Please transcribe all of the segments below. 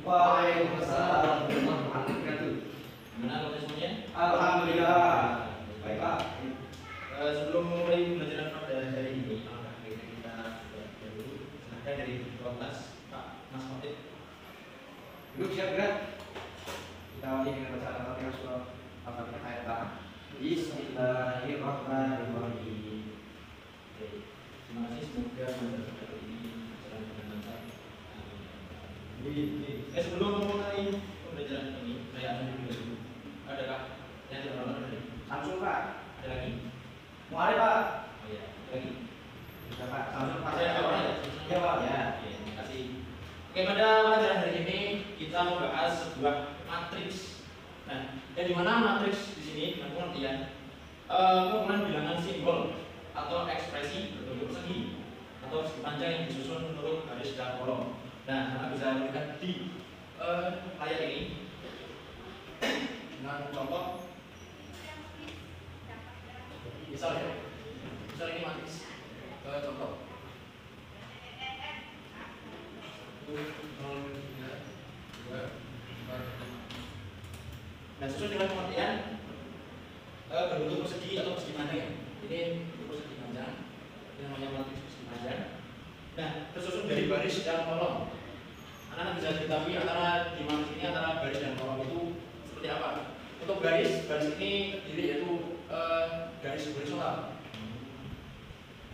Waalaikumsalam warahmatullahi wabarakatuh. Gimana kalau semuanya? Alhamdulillah. Baik Pak. Sebelum mulai pembelajaran pada hari ini, kita dulu silahkan dari kelas Pak Mas Fatih. Duduk siap gerak. Kita awali dengan bacaan Al-Fatihah surah Al-Fatihah ayat pertama. Bismillahirrahmanirrahim. Terima kasih, semoga pembelajaran hari ini berjalan dengan lancar. Sebelum memulai pembelajaran ini, saya akan dulu. Adakah yang tidak pernah tadi? Samsul Pak. Ada lagi? Mau ada Pak? Oh iya, ada lagi. Bisa Pak. Samsul Pak. Saya jawab ya. Ya Pak. Ya. Oke, terima kasih. Oke, pada pelajaran hari ini kita membahas sebuah matriks. Nah, yang dimana matriks di sini dengan pengertian kumpulan bilangan simbol atau ekspresi berbentuk persegi atau persegi panjang yang disusun menurut garis dan kolom. Nah, Anda bisa melihat di layar ini dengan contoh. Misal ya, misal ini matriks contoh. Nah, sesuai dengan pengertian berbentuk persegi atau persegi panjang. Ini bentuk persegi panjang, ini namanya matriks persegi panjang. Nah, tersusun dari baris dan kolom. Anda bisa diketahui antara di matriks ini antara baris dan kolom itu seperti apa. Untuk baris ini terdiri yaitu garis horizontal.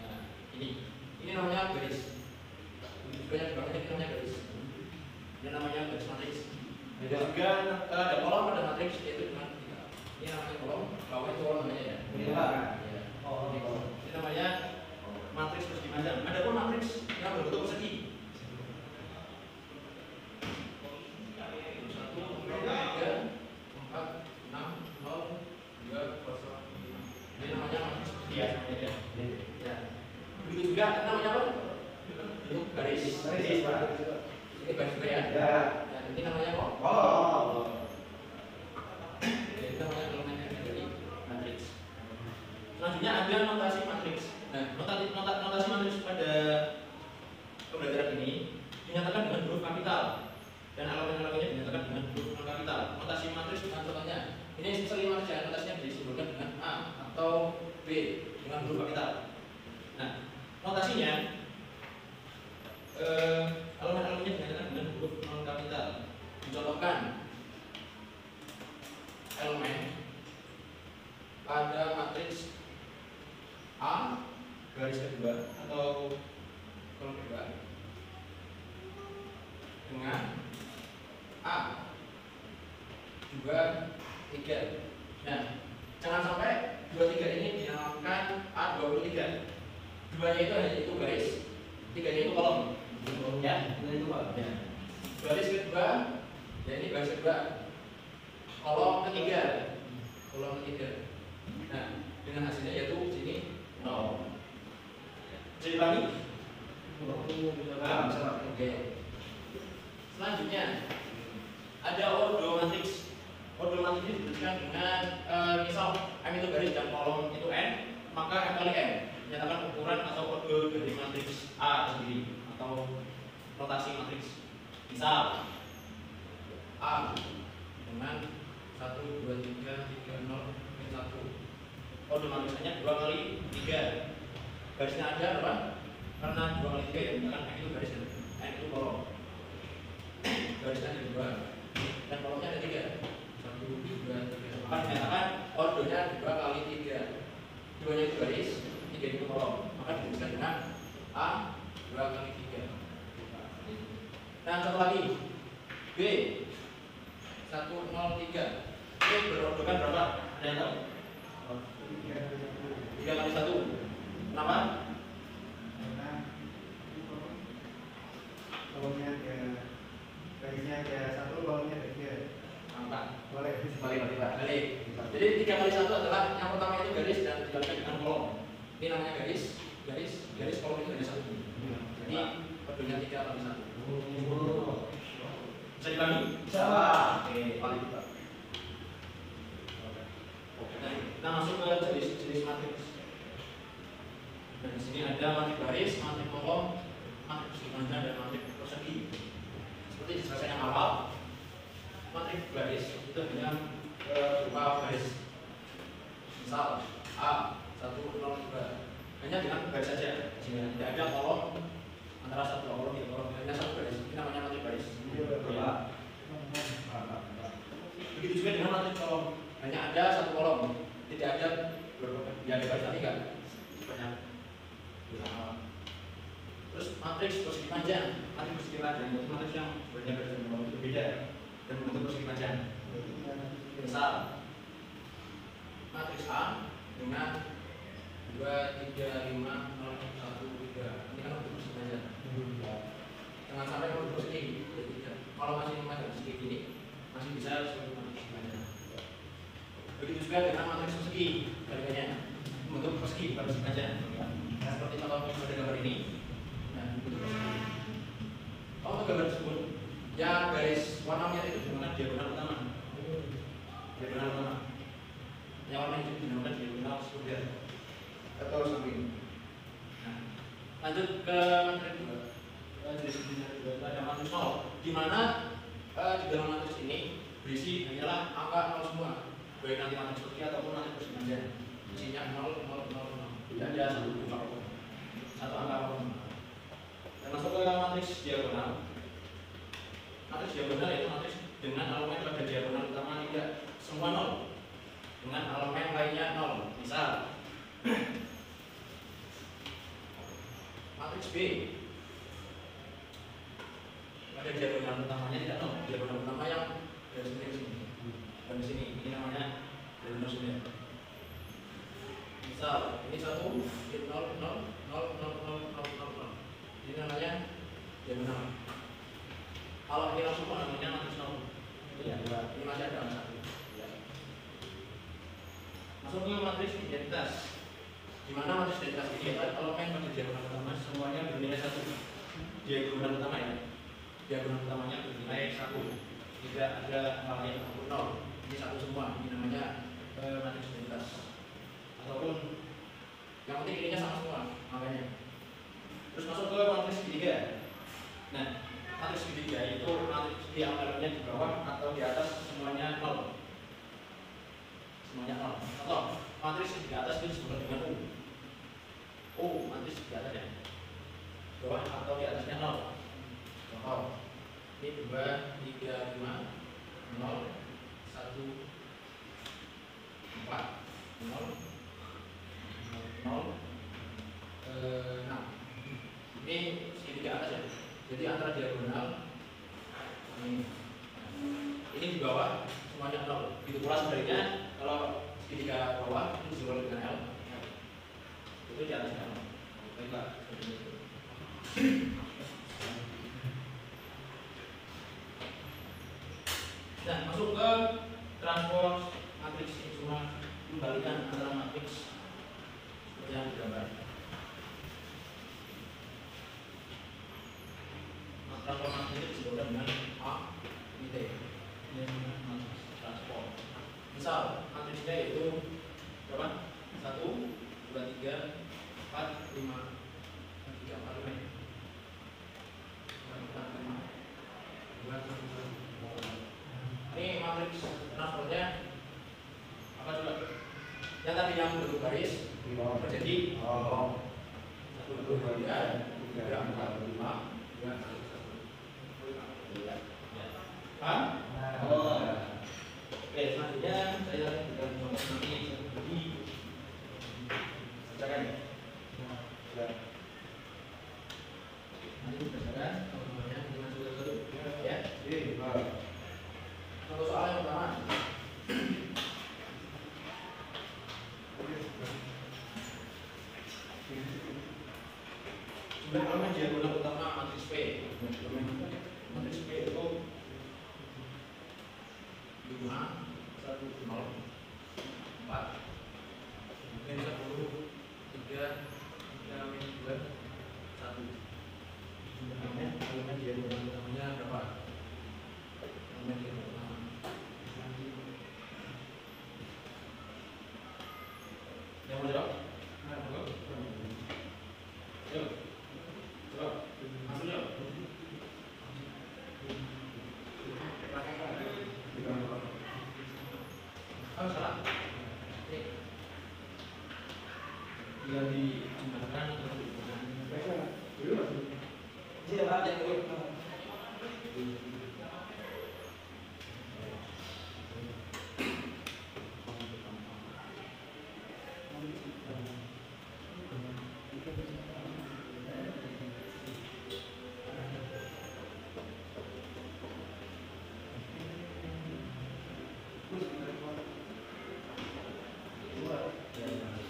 Nah, ini namanya garis. Banyak banget ini namanya garis. Ini namanya garis matriks. Dan juga ada kolom, ada matriks yaitu dengan tiga. Ini namanya kolom, bawah itu kolom namanya ya. Ini Pak. Oh, ini kolom. Ini namanya matriks persegi panjang. Ada pun matriks yang berbentuk persegi. 1, 2, 3, 4, 6, 0, 2, 0. Ini namanya matriks persegi ya. Ya. Begitu juga namanya apa? Garis. Garis Pak. Ini garis juga ya. Ya. Ini namanya kok? Oh. Ini namanya elemen dari matriks. Selanjutnya ada notasi matriks. Nah, notasi matriks pada pembelajaran ini dinyatakan dengan huruf kapital dan elemen-elemennya dinyatakan dengan huruf non kapital. Notasi matriks dengan contohnya. Ini sering matriks ya, notasinya disimbolkan dengan A atau B dengan huruf kapital. Nah, notasinya elemen-elemennya dinyatakan dengan huruf non kapital. Dicontohkan elemen pada matriks A garis kedua atau kolom kedua dengan A juga 3. Nah, jangan sampai 23 ini dinamakan A23. Duanya itu hanya itu garis, 3-nya itu kolom. Ya, itu Pak. ya. Garis kedua, ya ini garis kedua. Kolom ketiga. Nah, dengan hasilnya yaitu sini 0. Bisa diulangi? Oke. Selanjutnya ada ordo matriks. Ordo matriks ini diberikan dengan misal M itu garis dan kolom itu N, maka M kali N menyatakan ukuran atau ordo dari matriks A sendiri atau rotasi matriks. Misal A dengan 1, 2, 3, 3, 0, 1. Ordo matriksnya 2 kali 3. Garisnya ada apa? Karena 2 kali 3 ya misalkan N itu garis dan N itu kolom. Garisnya ada 2 dan kolomnya ada 3. 1, 2, 3. Maka dinyatakan ordonya 2 kali 3. 2-nya itu garis, 3 itu kolom. Maka dituliskan dengan A 2 kali 3. Nah, satu lagi B 103. B berordokan berapa? Ada yang tahu? 3 kali 1. Kenapa? Karena kolomnya ada garisnya ada 1, kolomnya ada 3. Kenapa? Boleh. Balik. Jadi 3 kali 1 adalah yang pertama itu garis dan digantikan dengan kolom. Ini namanya garis kolom itu ada 1. Jadi ordonya 3 kali 1. Bisa dibangun? Bisa Pak. Oke, paling juga. Kita masuk ke jenis matriks. Dan di sini ada matriks baris, matriks kolom, matriks persegi panjang dan matriks persegi. seperti dijelaskan yang awal, matriks baris itu hanya berupa baris. Misal A 1 0 2 hanya dengan baris saja, sehingga tidak ada kolom antara satu kolom dan kolom, hanya satu baris. Ini namanya matriks baris. Begitu juga dengan matriks kolom, hanya ada satu kolom, tidak ada yang ada baris tiga. Banyak. Terus matriks persegi panjang, itu matriks yang banyak baris dan kolom berbeda dan bentuk persegi panjang. Misal matriks A dengan 2 3 5 0 1 3. Ini kan bentuk persegi panjang. Jangan sampai kalau bentuk persegi, kalau masih panjang persegi ini masih bisa sebagai matriks panjang. Begitu juga dengan matriks persegi, kaliannya bentuk persegi bukan persegi panjang. Nah, seperti contoh pada gambar ini. Nah, bentuk persegi. Kalau untuk gambar tersebut, yang garis warna merah itu dinamakan diagonal utama. Diagonal utama. Yang warna hijau dinamakan diagonal sekunder atau samping. Nah, lanjut ke matriks 2. Jenis kedua ada matriks 0, di mana di dalam matriks ini berisi hanyalah angka 0 semua, baik nanti matriks persegi ataupun matriks persegi panjang. Isinya 0 0 0 0. Tidak ada satu angka apapun. Dan masuk ke matriks diagonal. Matriks diagonal yaitu matriks dengan elemen pada diagonal utama tidak semua 0, dengan elemen lainnya 0. Misal matriks B pada diagonal utamanya tidak 0, diagonal utama yang dari sini ke sini dan di sini, ini namanya diagonal sini. Misal ini 1 0 0 0 0 0 0. Ini namanya diagonal. Kalau ini langsung namanya matriks 0. Ini masih ada angka 1. Masuk ke matriks identitas. Di mana matriks identitas ini adalah elemen pada diagonal utama semuanya bernilai 1. Diagonal utama ya. Diagonal utamanya bernilai 1. Tidak ada hal lain ataupun 0. Ini 1 semua. Ini namanya matriks identitas. Ataupun yang penting ininya sama semua makanya. Terus masuk ke matriks segitiga. Nah, matriks segitiga itu matriks di antaranya di bawah atau di atas semuanya 0. Semuanya 0. Atau matriks di atas itu disebut dengan U. U matriks di atas ya. Bawah atau di atasnya 0. Contoh ini 2 3 5 0 1 4 0 0 6. Ini segitiga atas ya. Jadi antara diagonal ini di bawah semuanya 0. Begitu pula sebaliknya, kalau segitiga bawah itu disebut dengan L. Itu di atasnya 0. Baiklah. Nah, masuk ke transpose matriks ini cuma kembalikan antara matriks seperti yang digambar. Transpose matriks disebutkan dengan A, I, T. Ini matriks transpose. Misal matriksnya yaitu berapa? 1, 2, 3, 4, 5, 3, 4, 5. Ini matriks transportnya apa coba? Yang tadi yang bentuk baris menjadi 1, 2, 3, 4, 5, 2, 1. Paham? Oke, selanjutnya saya akan mencoba nanti di bacakan ya. Nanti berdasarkan teman-temannya dengan satu-satu ya. Contoh soal yang pertama. Jumlah elemen diagonal utama matriks P. Matriks P itu 5, 1, 0, 4, mungkin 10, 3, 2, 1. Jumlahnya elemen diagonal utamanya berapa? Elemen diagonal utama. Yang mau jawab? Yuk, coba, masuk yuk. Bila dijumlahkan atau dihubungkan.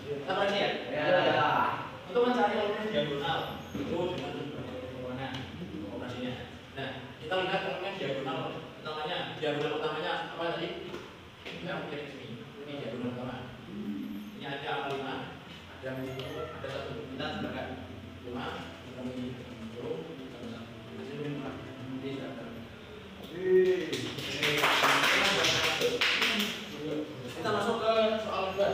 Kita lagi ya? Ya. Untuk mencari elemen diagonal itu dengan bagaimana operasinya. Nah, kita lihat elemen diagonal namanya diagonal utamanya apa tadi? Kita menjadi sini. Ini diagonal utama. Ini ada angka 5, ada ada 1. Kita sebarkan 5, kami hitung hasil 5. Ini sudah. Kita masuk ke soal kedua.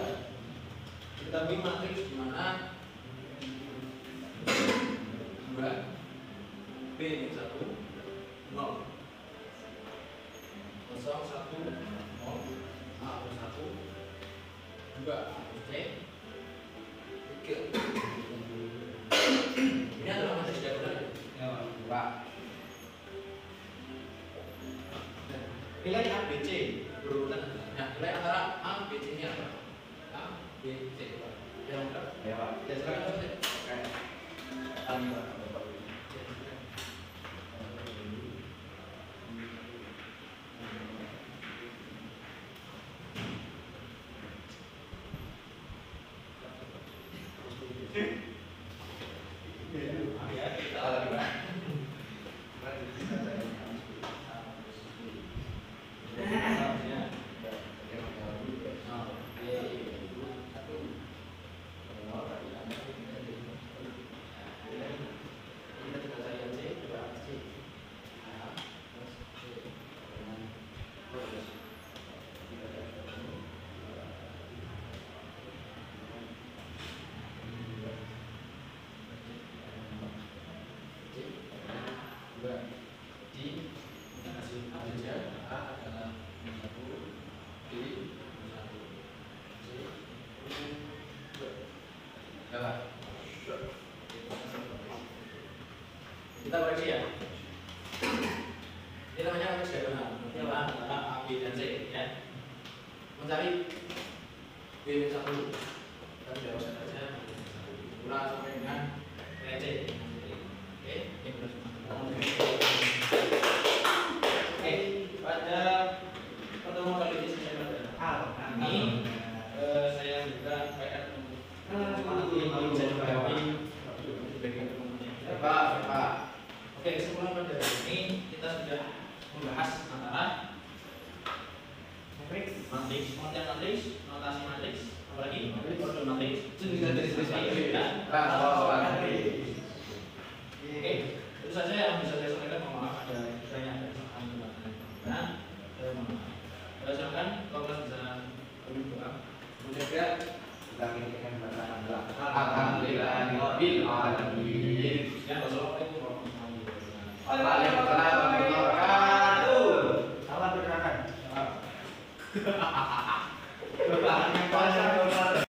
Kita bikin matriks di mana 2 B 1 0 0 1 A 1 2 C 3. Ini adalah matriks diagonal. Ya, Pak. Nilai A B C berurutan. Nah, nilai antara A B C ini apa? A B C. Yang berapa? Ya, Pak. Ya, silakan. Oke. Alhamdulillah. Kita koreksi ya. Ini namanya matriks diagonal. Ini antara A, B, dan C ya. Mencari B 1. Kita tidak usah saja. Ulang sampai dengan nilai C. Oke, ini benar semua. Oke, pada pertemuan kali ini saya pada ini saya juga PR bisa jawab Pak. Oke, kesimpulan pada ini kita sudah membahas antara matriks, pengertian matriks, notasi matriks, apalagi kode matriks, Oke, itu saja yang bisa saya sampaikan. Mohon maaf ada banyak kesalahan. Silakan kalau bisa berdoa. Menjaga kita menginginkan bacaan alhamdulillahirabbil alamin. Ya, Assalamualaikum warahmatullahi wabarakatuh.